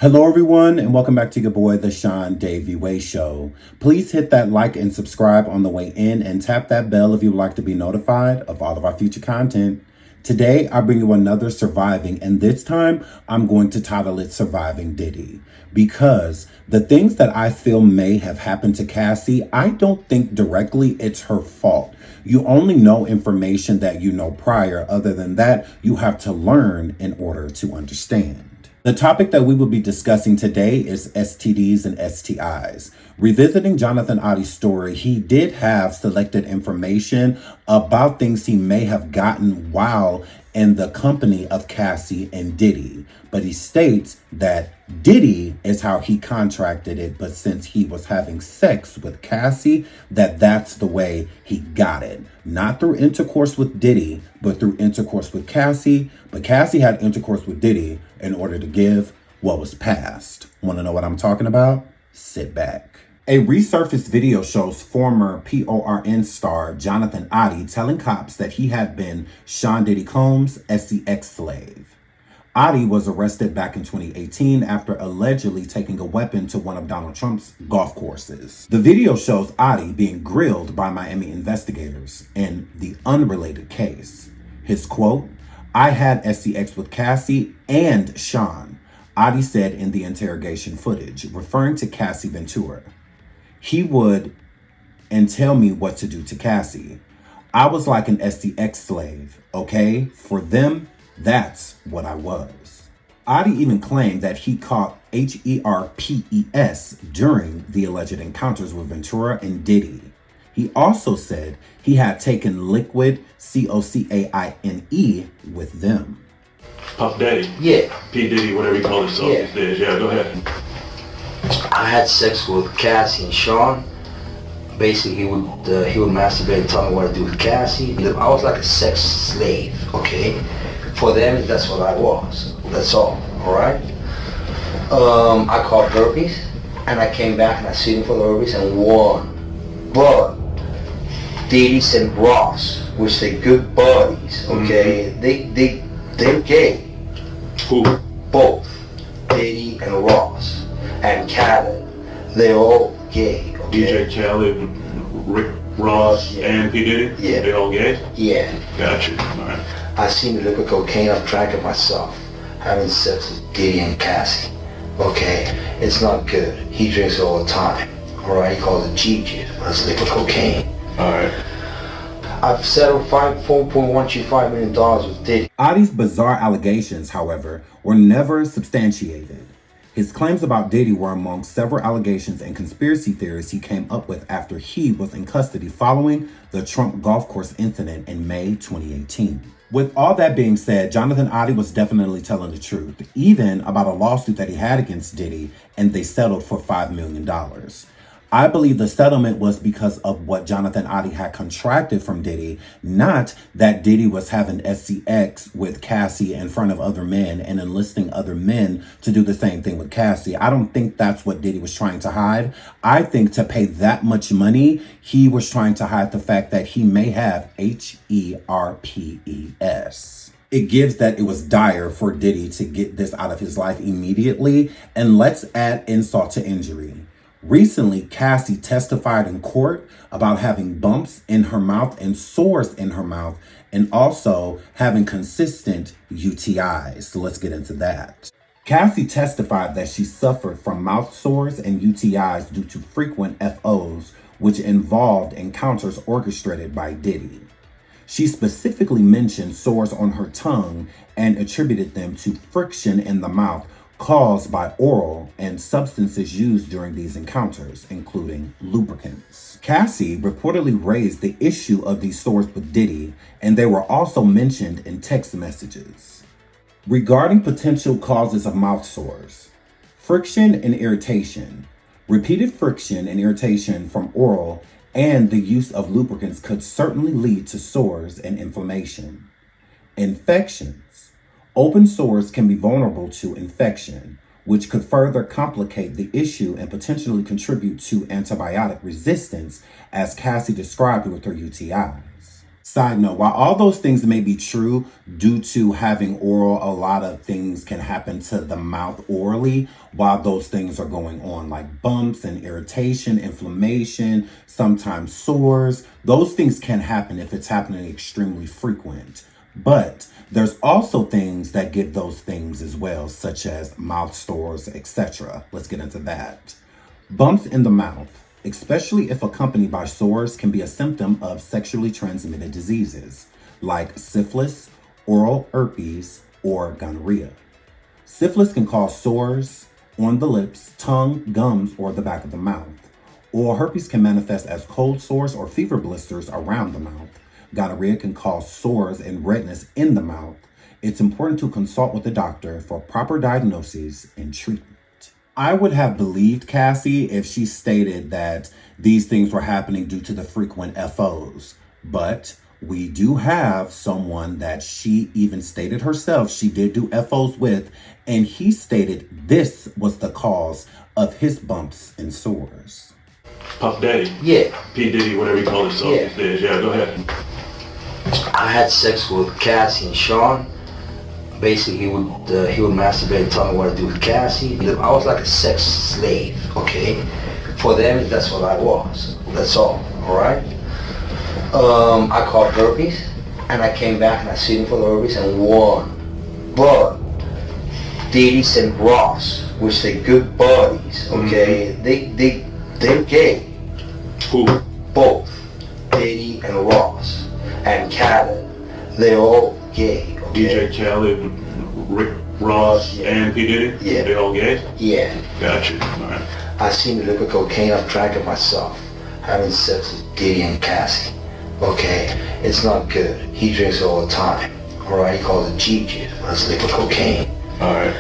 Hello, everyone, and welcome back to your boy, the SeanDavieWay Show. Please hit that like and subscribe on the way in and tap that bell if you would like to be notified of all of our future content. Today, I bring you another surviving, and this time, I'm going to title it Surviving Diddy. Because the things that I feel may have happened to Cassie, I don't think directly it's her fault. You only know information that you know prior. Other than that, you have to learn in order to understand. The topic that we will be discussing today is STDs and STIs. Revisiting Johnathan Oddi's story, he did have selected information about things he may have gotten while in the company of Cassie and Diddy. But he states that Diddy is how he contracted it, but since he was having sex with Cassie, that's the way he got it. Not through intercourse with Diddy, but through intercourse with Cassie. But Cassie had intercourse with Diddy in order to give what was passed. Want to know what I'm talking about? Sit back. A resurfaced video shows former PORN star Johnathan Oddi telling cops that he had been Sean Diddy Combs' SEX slave. Oddi was arrested back in 2018 after allegedly taking a weapon to one of Donald Trump's golf courses. The video shows Oddi being grilled by Miami investigators in the unrelated case. His quote, "I had SEX with Cassie and Sean," Oddi said in the interrogation footage, referring to Cassie Ventura. "He would and tell me what to do to Cassie. I was like an SEX slave, okay? For them, that's what I was." Oddi even claimed that he caught HERPES during the alleged encounters with Ventura and Diddy. He also said he had taken liquid COCAINE with them. Puff Daddy? Yeah. P. Diddy, whatever you call himself these days. Yeah, go ahead. I had sex with Cassie and Sean. Basically, he would masturbate and tell me what to do with Cassie. I was like a sex slave, okay? For them, that's what I was. That's all right? I caught herpes, and I came back and I sued him for the herpes and won. But Diddy and Ross, which they're good buddies, okay? They're gay. Who? Both. Diddy and Ross. And Khaled. They're all gay, okay? DJ Khaled, Rick Ross, Yeah. and P. Diddy? Yeah. They all gay? Yeah. Gotcha. All right. I seen the liquid cocaine, I've drank it myself. Having sex with Diddy and Cassie. Okay? It's not good. He drinks it all the time. Alright? He calls it G-Jit. That's liquid cocaine. All right. I've settled $4.125 million with Diddy. Oddi's bizarre allegations, however, were never substantiated. His claims about Diddy were among several allegations and conspiracy theories he came up with after he was in custody following the Trump golf course incident in May 2018. With all that being said, Johnathan Oddi was definitely telling the truth, even about a lawsuit that he had against Diddy, and they settled for $5 million. I believe the settlement was because of what Johnathan Oddi had contracted from Diddy, not that Diddy was having SCX with Cassie in front of other men and enlisting other men to do the same thing with Cassie. I don't think that's what Diddy was trying to hide. I think to pay that much money, he was trying to hide the fact that he may have HERPES. It gives that it was dire for Diddy to get this out of his life immediately, and let's add insult to injury. Recently, Cassie testified in court about having bumps in her mouth and sores in her mouth, and also having consistent UTIs. So let's get into that. Cassie testified that she suffered from mouth sores and UTIs due to frequent FOs, which involved encounters orchestrated by Diddy. She specifically mentioned sores on her tongue and attributed them to friction in the mouth caused by oral and substances used during these encounters, including lubricants. Cassie reportedly raised the issue of these sores with Diddy, and they were also mentioned in text messages. Regarding potential causes of mouth sores, friction and irritation. Repeated friction and irritation from oral and the use of lubricants could certainly lead to sores and inflammation. Infections. Open sores can be vulnerable to infection, which could further complicate the issue and potentially contribute to antibiotic resistance, as Cassie described with her UTIs. Side note, while all those things may be true, due to having oral, a lot of things can happen to the mouth orally while those things are going on, like bumps and irritation, inflammation, sometimes sores. Those things can happen if it's happening extremely frequent. But there's also things that give those things as well, such as mouth sores, etc. Let's get into that. Bumps in the mouth, especially if accompanied by sores, can be a symptom of sexually transmitted diseases like syphilis, oral herpes, or gonorrhea. Syphilis can cause sores on the lips, tongue, gums, or the back of the mouth. Oral herpes can manifest as cold sores or fever blisters around the mouth. Gonorrhea can cause sores and redness in the mouth. It's important to consult with a doctor for proper diagnosis and treatment. I would have believed Cassie if she stated that these things were happening due to the frequent FOs. But we do have someone that she even stated herself she did do FOs with, and he stated this was the cause of his bumps and sores. Puff Daddy. Yeah. P. Diddy, whatever you call yourself Yeah. these days. Yeah, go ahead. I had sex with Cassie and Sean. Basically, he would masturbate and tell me what to do with Cassie. I was like a sex slave, okay? For them, that's what I was. That's all right? I caught herpes, and I came back and I sued him for the herpes and won. But Diddy and Ross, which they good buddies, okay? They're gay. Who? Both Diddy and Ross and Khaled, they're all gay. Okay? DJ Khaled, Rick Ross, Yeah. and P. Diddy? Yeah. They all gay? Yeah. Gotcha. All right. I seen the liquid cocaine, I've drank it myself. Having sex with Diddy and Cassie. Okay, it's not good. He drinks it all the time. Alright, he calls it G-Jit, but it's liquid cocaine. All right.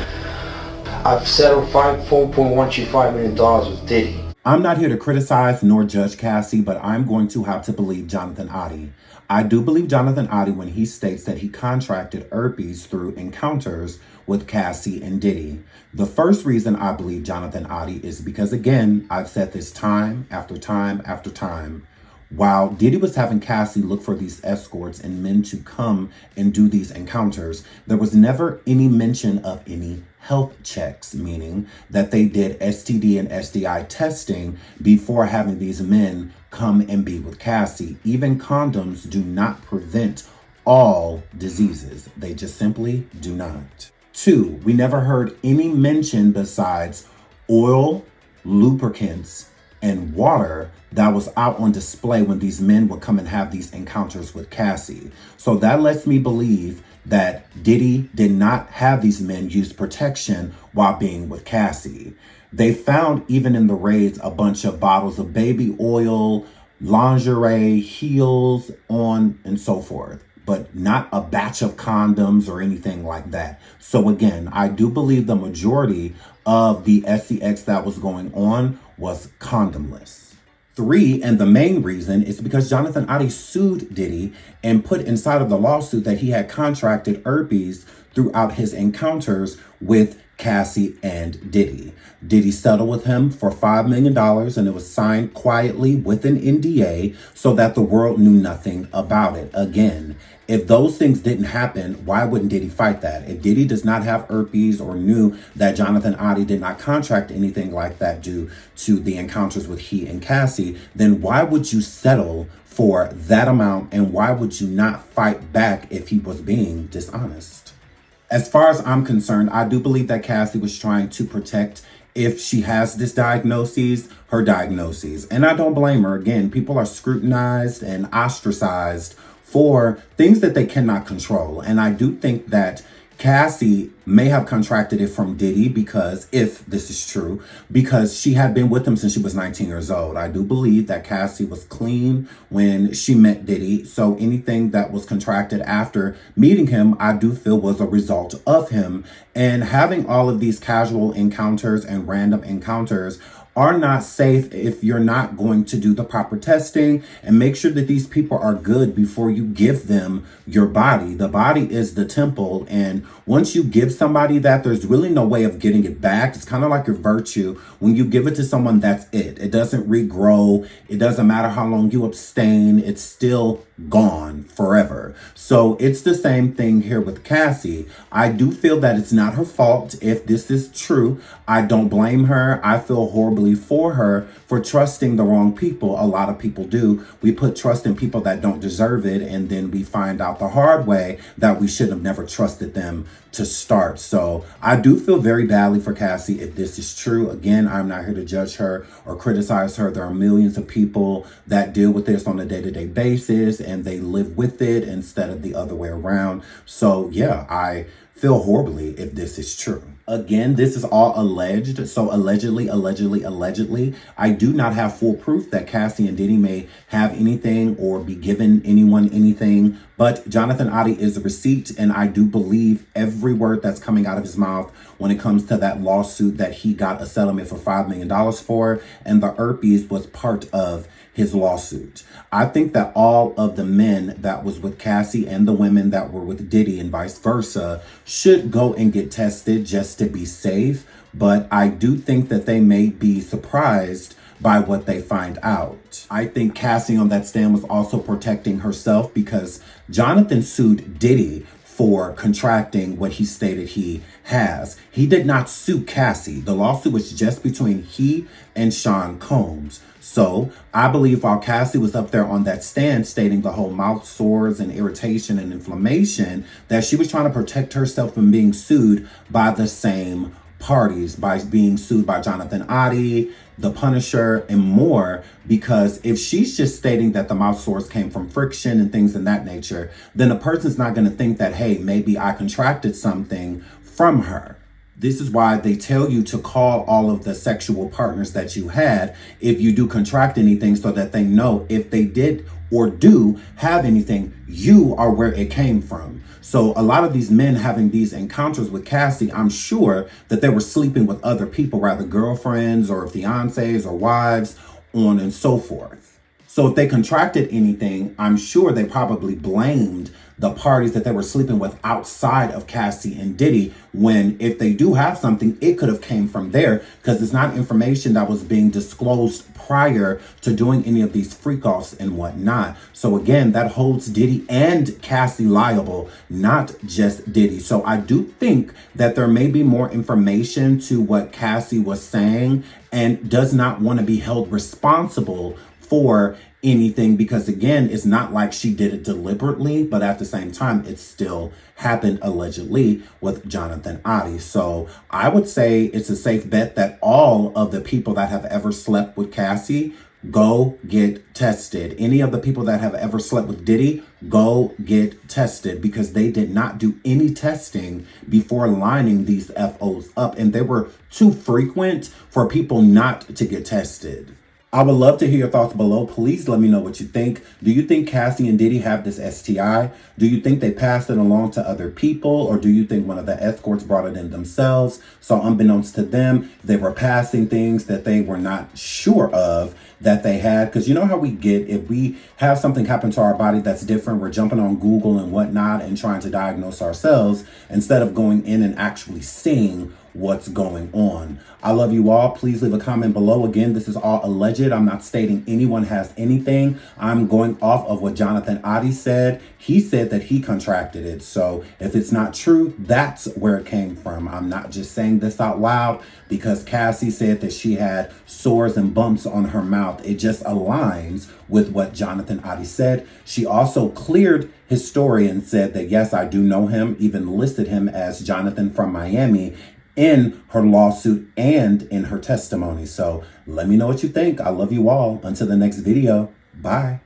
I've settled $4.125 million with Diddy. I'm not here to criticize nor judge Cassie, but I'm going to have to believe Johnathan Oddi. I do believe Johnathan Oddi when he states that he contracted herpes through encounters with Cassie and Diddy. The first reason I believe Johnathan Oddi is because, again, I've said this time after time after time. While Diddy was having Cassie look for these escorts and men to come and do these encounters, there was never any mention of any health checks, meaning that they did STD and STI testing before having these men come and be with Cassie. Even condoms do not prevent all diseases. They just simply do not. 2, we never heard any mention besides oil, lubricants, and water that was out on display when these men would come and have these encounters with Cassie. So that lets me believe that Diddy did not have these men use protection while being with Cassie. They found, even in the raids, a bunch of bottles of baby oil, lingerie, heels, on and so forth, but not a batch of condoms or anything like that. So again, I do believe the majority of the SCX that was going on was condomless. 3, and the main reason, is because Johnathan Oddi sued Diddy and put inside of the lawsuit that he had contracted herpes throughout his encounters with Cassie and Diddy. Diddy settled with him for $5 million, and it was signed quietly with an NDA so that the world knew nothing about it. Again, if those things didn't happen, why wouldn't Diddy fight that? If Diddy does not have herpes or knew that Johnathan Oddi did not contract anything like that due to the encounters with he and Cassie, then why would you settle for that amount, and why would you not fight back if he was being dishonest? As far as I'm concerned, I do believe that Cassie was trying to protect, if she has this diagnosis, her diagnoses. And I don't blame her. Again, people are scrutinized and ostracized for things that they cannot control. And I do think that Cassie may have contracted it from Diddy because, if this is true, because she had been with him since she was 19 years old. I do believe that Cassie was clean when she met Diddy. So anything that was contracted after meeting him, I do feel was a result of him. And having all of these casual encounters and random encounters are not safe if you're not going to do the proper testing and make sure that these people are good before you give them your body. The body is the temple, and once you give somebody that, there's really no way of getting it back. It's kind of like your virtue. When you give it to someone, that's it. It doesn't regrow. It doesn't matter how long you abstain. It's still gone forever. So it's the same thing here with Cassie. I do feel that it's not her fault if this is true. I don't blame her. I feel horribly for her for trusting the wrong people. A lot of people do. We put trust in people that don't deserve it, and then we find out the hard way that we should have never trusted them to start. So I do feel very badly for Cassie if this is true. Again, I'm not here to judge her or criticize her. There are millions of people that deal with this on a day-to-day basis, and they live with it instead of the other way around. So yeah, I feel horribly if this is true. Again, this is all alleged. So allegedly, I do not have full proof that Cassie and Diddy may have anything or be giving anyone anything. But Johnathan Oddi is a receipt, and I do believe every word that's coming out of his mouth when it comes to that lawsuit that he got a settlement for $5 million for, and the herpes was part of his lawsuit. I think that all of the men that was with Cassie and the women that were with Diddy and vice versa should go and get tested just to be safe. But I do think that they may be surprised by what they find out. I think Cassie on that stand was also protecting herself because Johnathan sued Diddy for contracting what he stated he has. He did not sue Cassie. The lawsuit was just between he and Sean Combs. So I believe while Cassie was up there on that stand stating the whole mouth sores and irritation and inflammation, that she was trying to protect herself from being sued by the same parties, by being sued by Johnathan Oddi, the Punisher, and more, because if she's just stating that the mouth sores came from friction and things in that nature, then a person's not going to think that, hey, maybe I contracted something from her. This is why they tell you to call all of the sexual partners that you had if you do contract anything, so that they know if they did or do have anything, you are where it came from. So a lot of these men having these encounters with Cassie, I'm sure that they were sleeping with other people, rather girlfriends or fiancés or wives, on and so forth. So if they contracted anything, I'm sure they probably blamed the parties that they were sleeping with outside of Cassie and Diddy, when if they do have something, it could have came from there, because it's not information that was being disclosed prior to doing any of these freak-offs and whatnot. So again, that holds Diddy and Cassie liable, not just Diddy. So I do think that there may be more information to what Cassie was saying, and does not want to be held responsible for anything, because again, it's not like she did it deliberately, but at the same time, it still happened allegedly with Johnathan Oddi. So I would say it's a safe bet that all of the people that have ever slept with Cassie, go get tested. Any of the people that have ever slept with Diddy, go get tested, because they did not do any testing before lining these FOs up, and they were too frequent for people not to get tested. I would love to hear your thoughts below. Please let me know what you think. Do you think Cassie and Diddy have this STI? Do you think they passed it along to other people? Or do you think one of the escorts brought it in themselves? So unbeknownst to them, they were passing things that they were not sure of that they had. Because you know how we get, if we have something happen to our body that's different, we're jumping on Google and whatnot and trying to diagnose ourselves instead of going in and actually seeing what's going on. I love you all. Please leave a comment below. Again, this is all alleged. I'm not stating anyone has anything. I'm going off of what Johnathan Oddi said. He said that he contracted it. So if it's not true, that's where it came from. I'm not just saying this out loud because Cassie said that she had sores and bumps on her mouth. It just aligns with what Johnathan Oddi said. She also cleared his story and said that, yes, I do know him, even listed him as Johnathan from Miami in her lawsuit and in her testimony. So let me know what you think. I love you all. Until the next video. Bye.